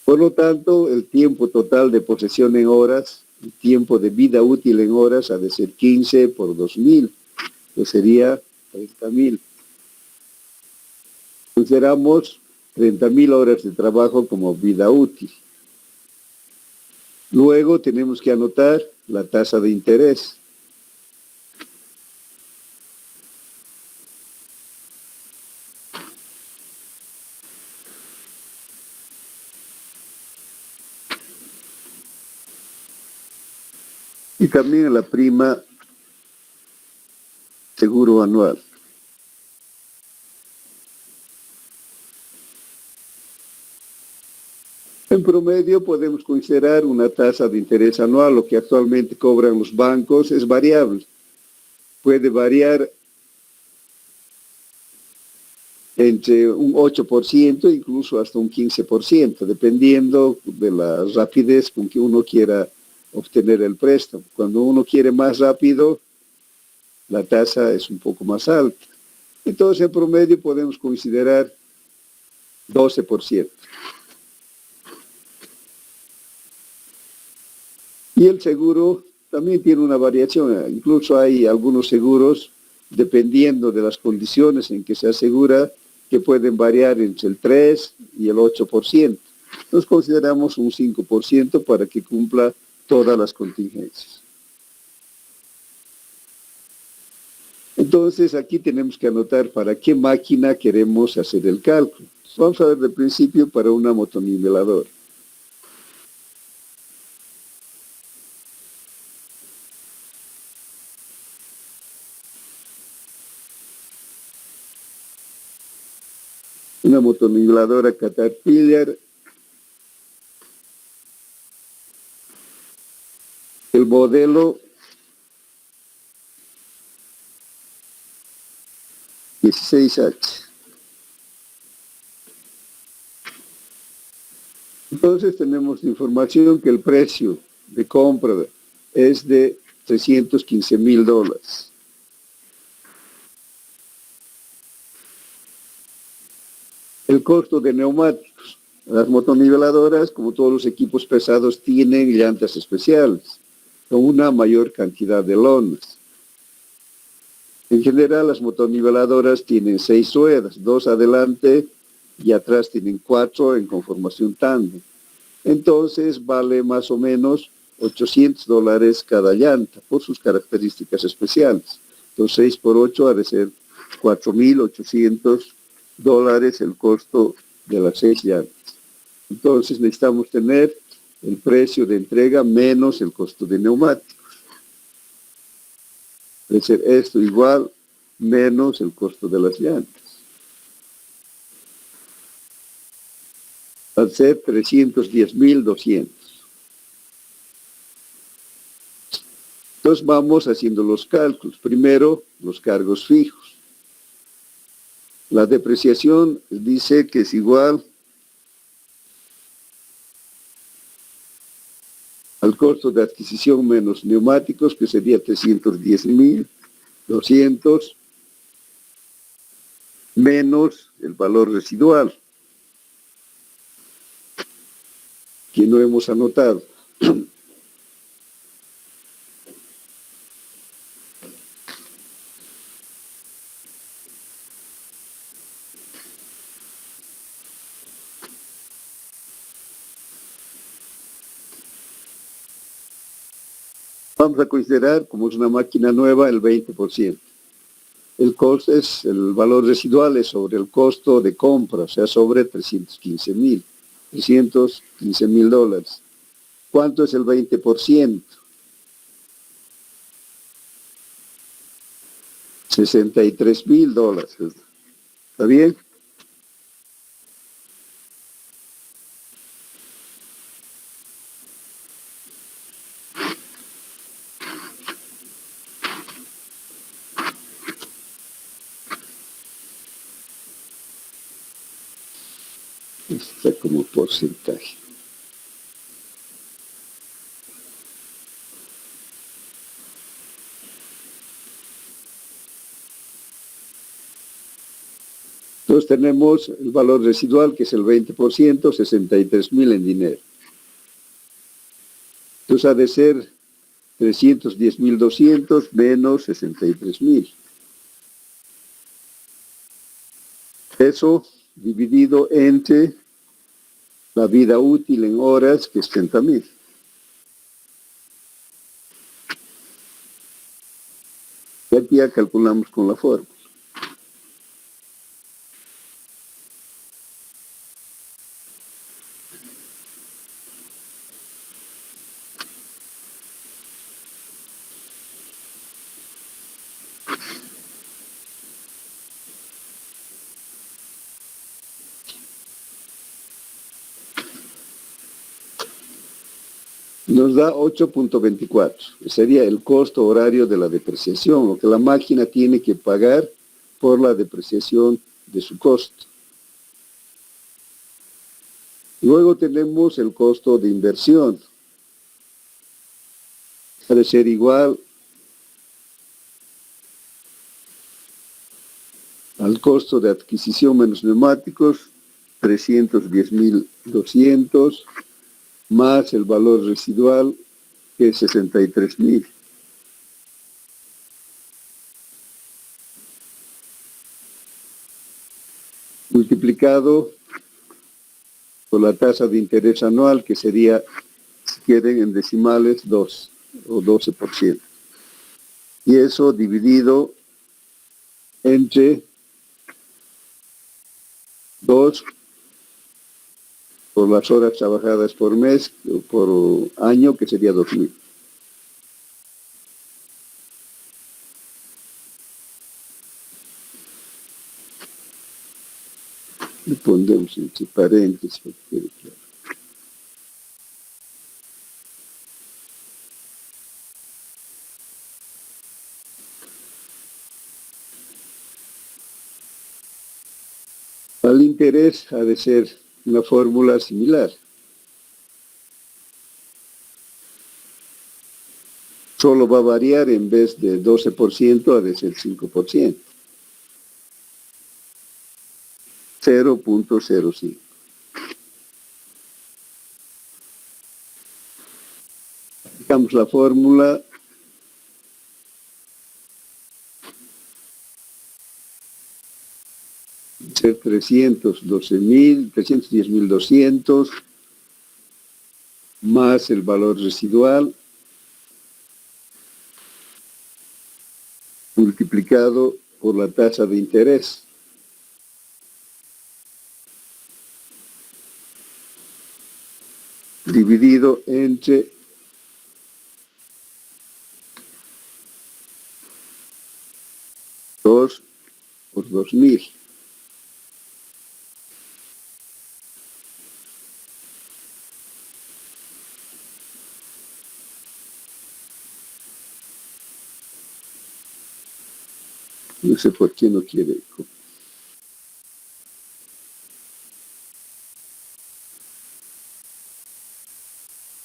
Por lo tanto, el tiempo total de posesión en horas, el tiempo de vida útil en horas ha de ser 15 por 2.000, que sería 30.000. Consideramos 30.000 horas de trabajo como vida útil. Luego tenemos que anotar la tasa de interés. Y también la prima seguro anual. En promedio podemos considerar una tasa de interés anual, lo que actualmente cobran los bancos es variable. Puede variar entre un 8%, incluso hasta un 15%, dependiendo de la rapidez con que uno quiera obtener el préstamo. Cuando uno quiere más rápido, la tasa es un poco más alta. Entonces, en promedio podemos considerar 12%. Y el seguro también tiene una variación. Incluso hay algunos seguros, dependiendo de las condiciones en que se asegura, que pueden variar entre el 3 y el 8%. Nos consideramos un 5% para que cumpla todas las contingencias. Entonces, aquí tenemos que anotar para qué máquina queremos hacer el cálculo. Vamos a ver de principio para una motoniveladora. Una motoniveladora Caterpillar. El modelo 16H. Entonces tenemos información que el precio de compra es de $315.000. El costo de neumáticos. Las motoniveladoras, como todos los equipos pesados, tienen llantas especiales, con una mayor cantidad de lonas. En general, las motoniveladoras tienen 6 ruedas, 2 adelante y atrás tienen 4 en conformación tándem. Entonces, vale más o menos $800 cada llanta por sus características especiales. Entonces, 6 por 8 ha de ser $4.800 el costo de las 6 llantas. Entonces, necesitamos tener el precio de entrega menos el costo de neumáticos. Debe ser esto igual menos el costo de las llantas. Va a ser 310.200. Entonces vamos haciendo los cálculos. Primero, los cargos fijos. La depreciación dice que es igual al costo de adquisición menos neumáticos, que sería 310.200, menos el valor residual, que no hemos anotado. Vamos a considerar, como es una máquina nueva, el 20%. El costo es, el valor residual es sobre el costo de compra, o sea, sobre $315.000. ¿Cuánto es el 20%? $63.000. ¿Está bien? Está como porcentaje. Entonces tenemos el valor residual, que es el 20%, 63,000 en dinero. Entonces ha de ser 310,200 menos 63,000. Eso dividido entre la vida útil en horas, que es 30,000. Y aquí ya calculamos con la fórmula. Nos da 8.24, sería el costo horario de la depreciación, lo que la máquina tiene que pagar por la depreciación de su costo. Luego tenemos el costo de inversión. Ha de ser igual al costo de adquisición menos neumáticos, 310,200, más el valor residual, que es 63,000. Multiplicado por la tasa de interés anual, que sería, si quieren en decimales, 2 o 12%. Y eso dividido entre 2 por las horas trabajadas por mes, o por año, que sería 2,000. Le pondremos entre paréntesis para que quede claro. Al interés ha de ser una fórmula similar. Solo va a variar, en vez de 12%, ha de ser 5%. 0.05. Aplicamos la fórmula. Ser 310,200 más el valor residual multiplicado por la tasa de interés. Dividido entre 2 por 2,000. No sé por qué no quiere.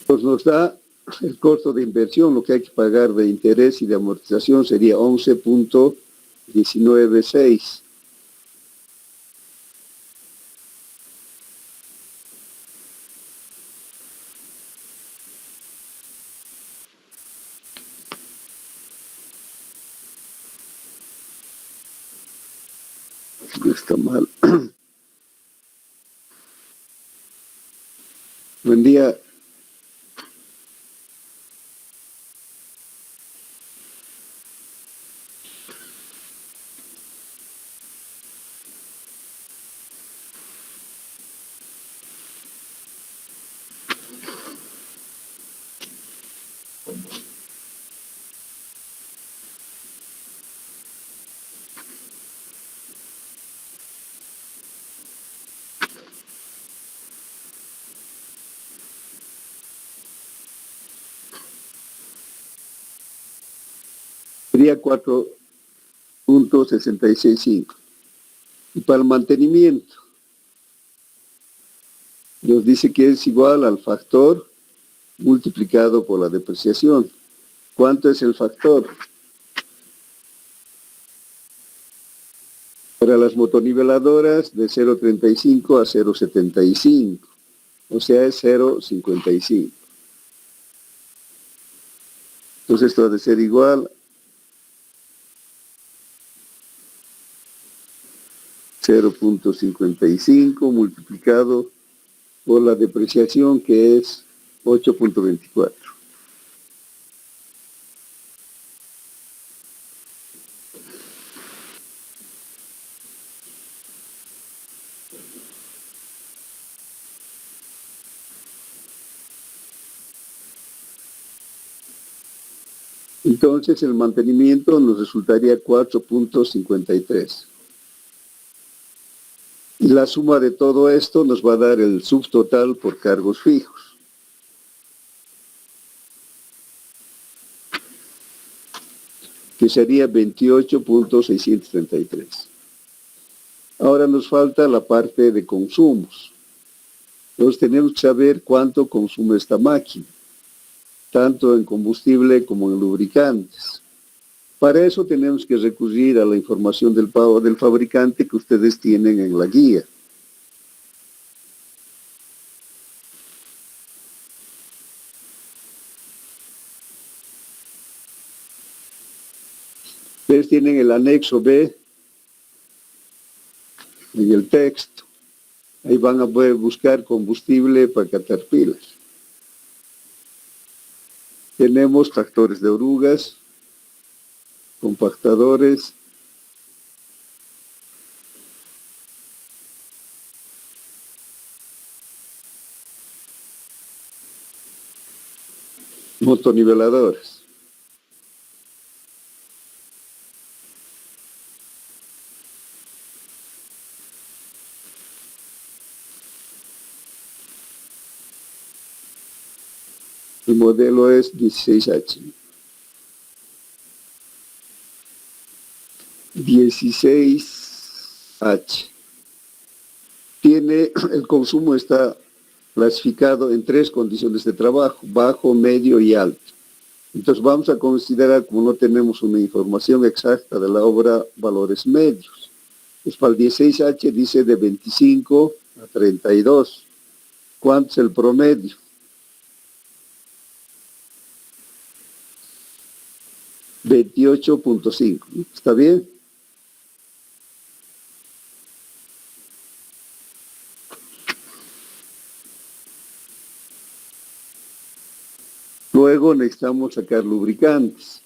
Pues nos da el costo de inversión, lo que hay que pagar de interés y de amortización sería 11.196. No está mal. Buen día. Sería 4.665. Y para el mantenimiento, Nos dice que es igual al factor multiplicado por la depreciación. ¿Cuánto es el factor? Para las motoniveladoras de 0.35 a 0.75, o sea, es 0.55. Entonces esto ha de ser igual a 0.55 multiplicado por la depreciación, que es 8.24. Entonces el mantenimiento nos resultaría 4.53. Y la suma de todo esto nos va a dar el subtotal por cargos fijos. Que sería 28.633. Ahora nos falta la parte de consumos. Entonces tenemos que saber cuánto consume esta máquina, tanto en combustible como en lubricantes. Para eso tenemos que recurrir a la información del fabricante que ustedes tienen en la guía. Ustedes tienen el anexo B en el texto. Ahí van a poder buscar combustible para Caterpillar. Tenemos tractores de orugas, compactadores, motoniveladores. El modelo es 16H. 16H. El consumo está clasificado en 3 condiciones de trabajo: bajo, medio y alto. Entonces vamos a considerar, como no tenemos una información exacta de la obra, valores medios. Pues para el 16H dice de 25 a 32. ¿Cuánto es el promedio? $28.5. ¿Está bien? Luego necesitamos sacar lubricantes.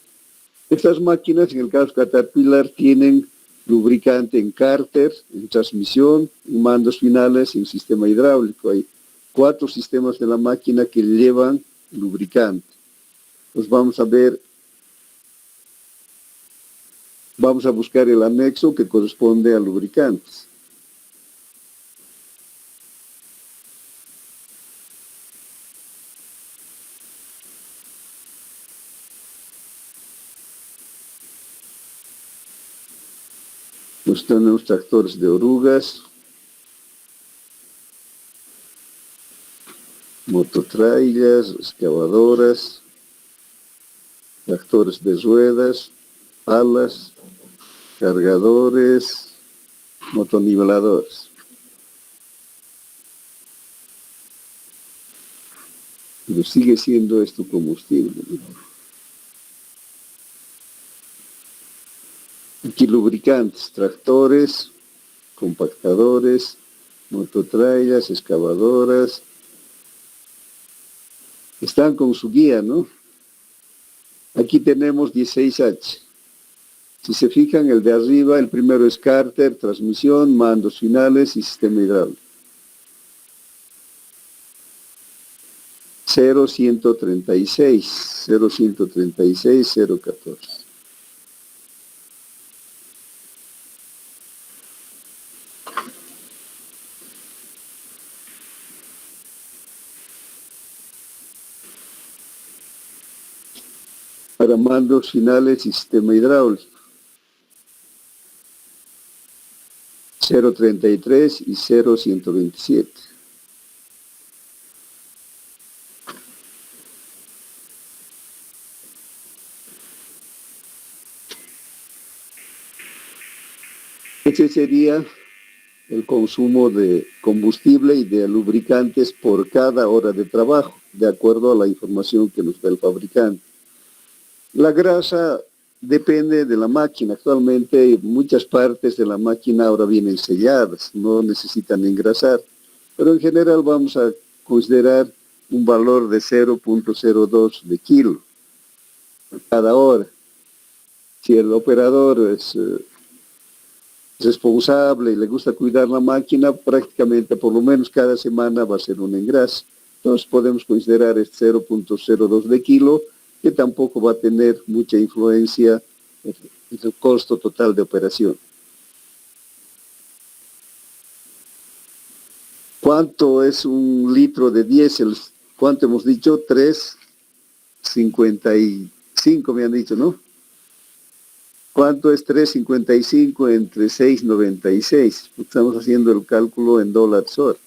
Estas máquinas, en el caso Caterpillar, tienen lubricante en cárter, en transmisión, en mandos finales y en sistema hidráulico. Hay 4 sistemas de la máquina que llevan lubricante. Pues vamos a ver, vamos a buscar el anexo que corresponde a lubricantes. Pues tenemos tractores de orugas, mototrailas, excavadoras, tractores de ruedas, palas, cargadores, motoniveladores. Pero sigue siendo esto combustible, ¿no? Aquí lubricantes, tractores, compactadores, mototrailas, excavadoras. Están con su guía, ¿no? Aquí tenemos 16H. Si se fijan, el de arriba, el primero es cárter, transmisión, mandos finales y sistema hidráulico. 0.136, 0.136, 0.14. Para mandos finales y sistema hidráulico. 0.33 y 0.127. Ese sería el consumo de combustible y de lubricantes por cada hora de trabajo, de acuerdo a la información que nos da el fabricante. La grasa depende de la máquina. Actualmente muchas partes de la máquina ahora vienen selladas, no necesitan engrasar, pero en general vamos a considerar un valor de 0.02 de kilo por cada hora. Si el operador es responsable y le gusta cuidar la máquina, prácticamente por lo menos cada semana va a ser un engrase. Entonces podemos considerar este 0.02 de kilo, que tampoco va a tener mucha influencia en el costo total de operación. ¿Cuánto es un litro de diésel? ¿Cuánto hemos dicho? 3,55 me han dicho, ¿no? ¿Cuánto es 3,55 entre 6,96? Estamos haciendo el cálculo en dólares hora.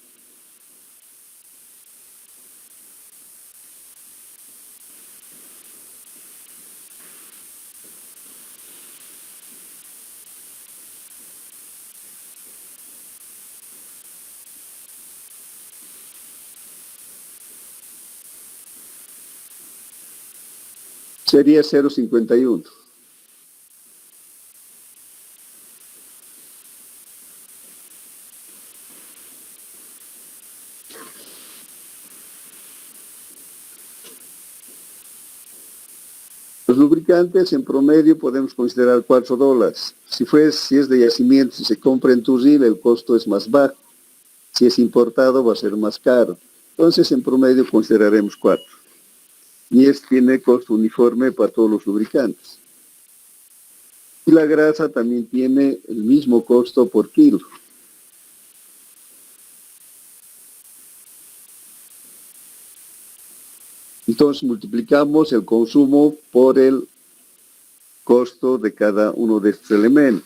Sería 0,51. Los lubricantes en promedio podemos considerar $4. Si es de yacimiento, si se compra en Turril, el costo es más bajo. Si es importado, va a ser más caro. Entonces, en promedio consideraremos 4. Y tiene costo uniforme para todos los lubricantes. Y la grasa también tiene el mismo costo por kilo. Entonces multiplicamos el consumo por el costo de cada uno de estos elementos.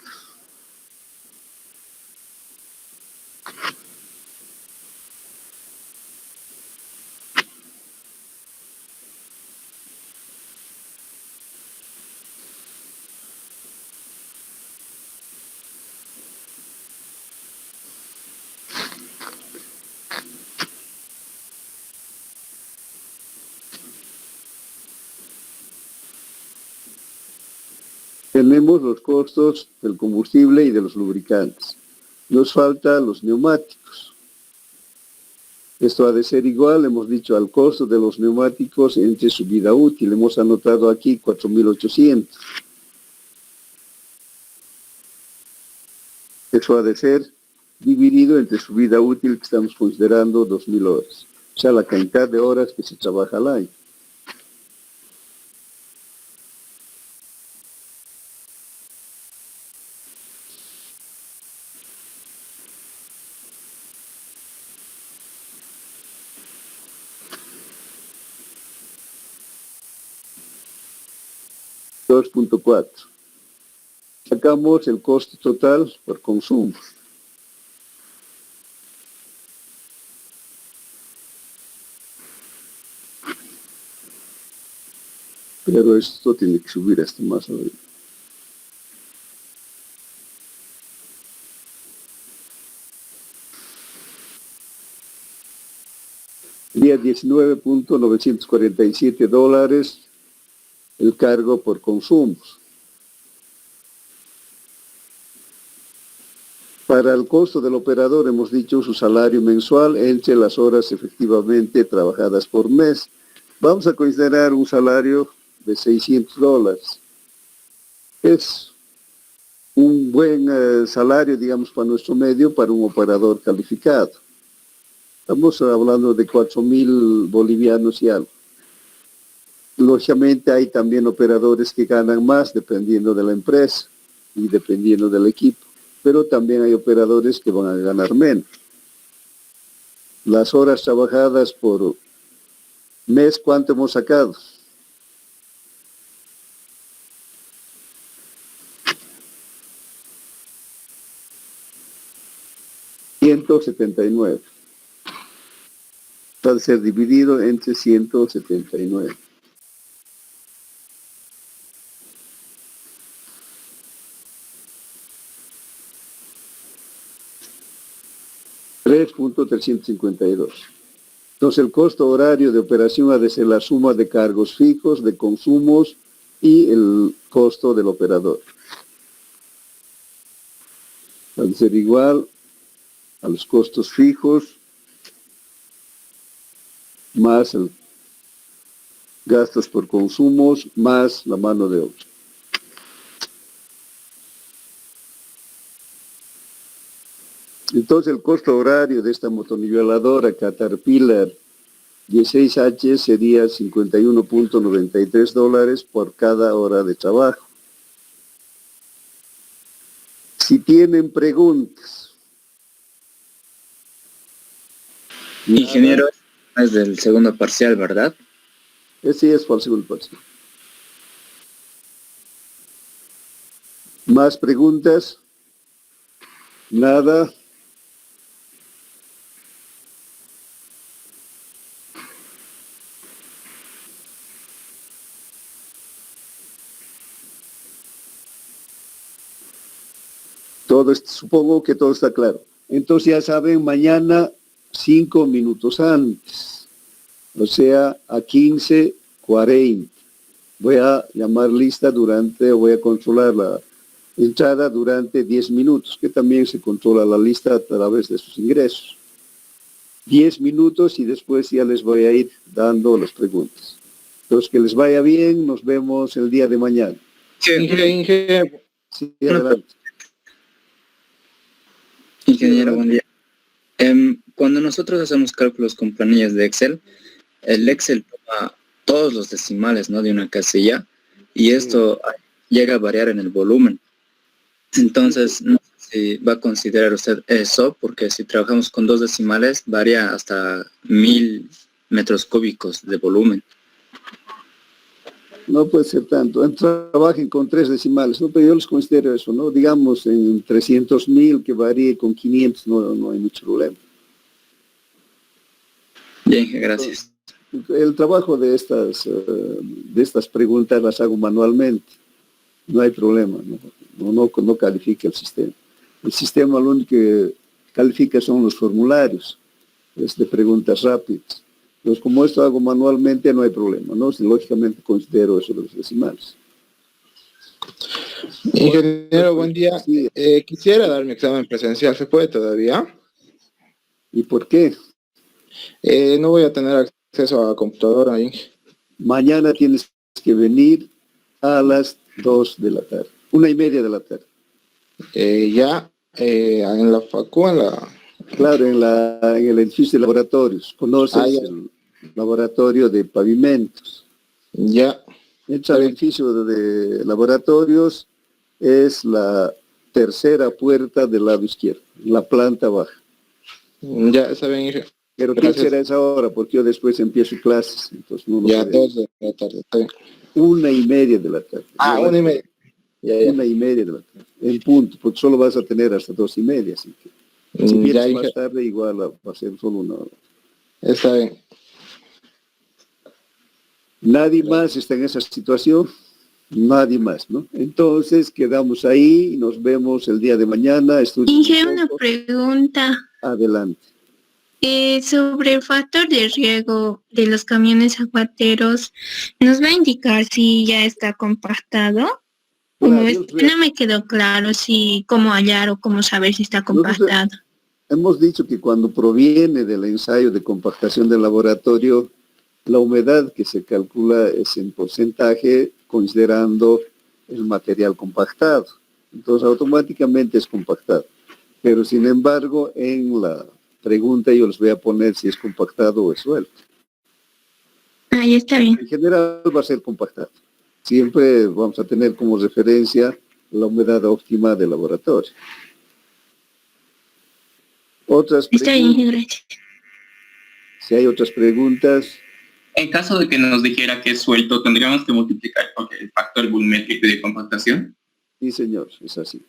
Tenemos los costos del combustible y de los lubricantes. Nos faltan los neumáticos. Esto ha de ser igual, hemos dicho, al costo de los neumáticos entre su vida útil. Hemos anotado aquí 4.800. Eso ha de ser dividido entre su vida útil, que estamos considerando 2.000 horas. O sea, la cantidad de horas que se trabaja al año. $2.4. Sacamos el costo total por consumo. Pero esto tiene que subir hasta más arriba. Sería $19.947 el cargo por consumos. Para el costo del operador hemos dicho su salario mensual entre las horas efectivamente trabajadas por mes. Vamos a considerar un salario de $600. Es un buen salario, digamos, para nuestro medio, para un operador calificado. Estamos hablando de 4.000 bolivianos y algo. Lógicamente hay también operadores que ganan más dependiendo de la empresa y dependiendo del equipo, pero también hay operadores que van a ganar menos. Las horas trabajadas por mes, ¿cuánto hemos sacado? $179. Va a ser dividido entre 179. 3.352. Entonces el costo horario de operación ha de ser la suma de cargos fijos, de consumos y el costo del operador. Ha de ser igual a los costos fijos más el gastos por consumos más la mano de obra. Entonces el costo horario de esta motoniveladora Caterpillar 16H sería $51.93 por cada hora de trabajo. Si tienen preguntas. Ingeniero, es del segundo parcial, ¿verdad? Ese es para el segundo parcial. ¿Más preguntas? Nada. Supongo que todo está claro. Entonces ya saben, mañana 5 minutos antes, o sea, a 15:40. Voy a llamar lista voy a controlar la entrada durante 10 minutos, que también se controla la lista a través de sus ingresos. 10 minutos y después ya les voy a ir dando las preguntas. Entonces, que les vaya bien, nos vemos el día de mañana. Sí, adelante. Ingeniero, buen día. Cuando nosotros hacemos cálculos con planillas de Excel, el Excel toma todos los decimales, ¿no?, de una casilla, y esto llega a variar en el volumen. Entonces, no sé si va a considerar usted eso, porque si trabajamos con 2 decimales, varía hasta 1000 metros cúbicos de volumen. No puede ser tanto. Trabajen con 3 decimales, ¿no? Pero yo les considero eso, ¿no? Digamos en 300.000, que varíe con 500, no hay mucho problema. Bien, gracias. El trabajo de estas preguntas las hago manualmente. No hay problema, no califica el sistema. El sistema lo único que califica son los formularios, de preguntas rápidas. Entonces, como esto hago manualmente, no hay problema, ¿no? Lógicamente considero eso de los decimales. Ingeniero, buen día. Sí. Quisiera dar mi examen presencial, ¿se puede todavía? ¿Y por qué? No voy a tener acceso a computadora ahí. Mañana tienes que venir a las 2 de la tarde, 1:30 de la tarde. En la facu, Claro, en el edificio de laboratorios. ¿Conoces el laboratorio de pavimentos? Ya. Entra al edificio de laboratorios, es la tercera puerta del lado izquierdo, la planta baja. Ya, está bien, ingeniero. Pero ¿qué será esa hora? Porque yo después empiezo clases, entonces no ya, puede. 2 de la tarde, está bien. 1:30 de la tarde. 1:30. Ya. 1:30 de la tarde, en punto, porque solo vas a tener hasta 2:30, así que si vienes más tarde, igual va a ser solo 1 hora. Está bien. Nadie más está en esa situación, nadie más, ¿no? Entonces quedamos ahí y nos vemos el día de mañana. Inge, una pregunta. Adelante. Sobre el factor de riego de los camiones aguateros, ¿nos va a indicar si ya está compactado? Claro, No me quedó claro si cómo hallar o cómo saber si está compactado. Hemos dicho que cuando proviene del ensayo de compactación del laboratorio, la humedad que se calcula es en porcentaje considerando el material compactado. Entonces automáticamente es compactado. Pero sin embargo, en la pregunta yo les voy a poner si es compactado o es suelto. Ahí está bien. En general va a ser compactado. Siempre vamos a tener como referencia la humedad óptima del laboratorio. Otras preguntas. Está bien, gracias. Si hay otras preguntas. En caso de que nos dijera que es suelto, ¿tendríamos que multiplicar el factor volumétrico de compactación? Sí, señor, es así.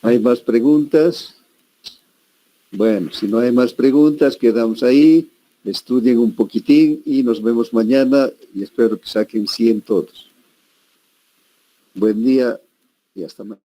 ¿Hay más preguntas? Bueno, si no hay más preguntas, quedamos ahí, estudien un poquitín y nos vemos mañana y espero que saquen 100 todos. Buen día y hasta mañana.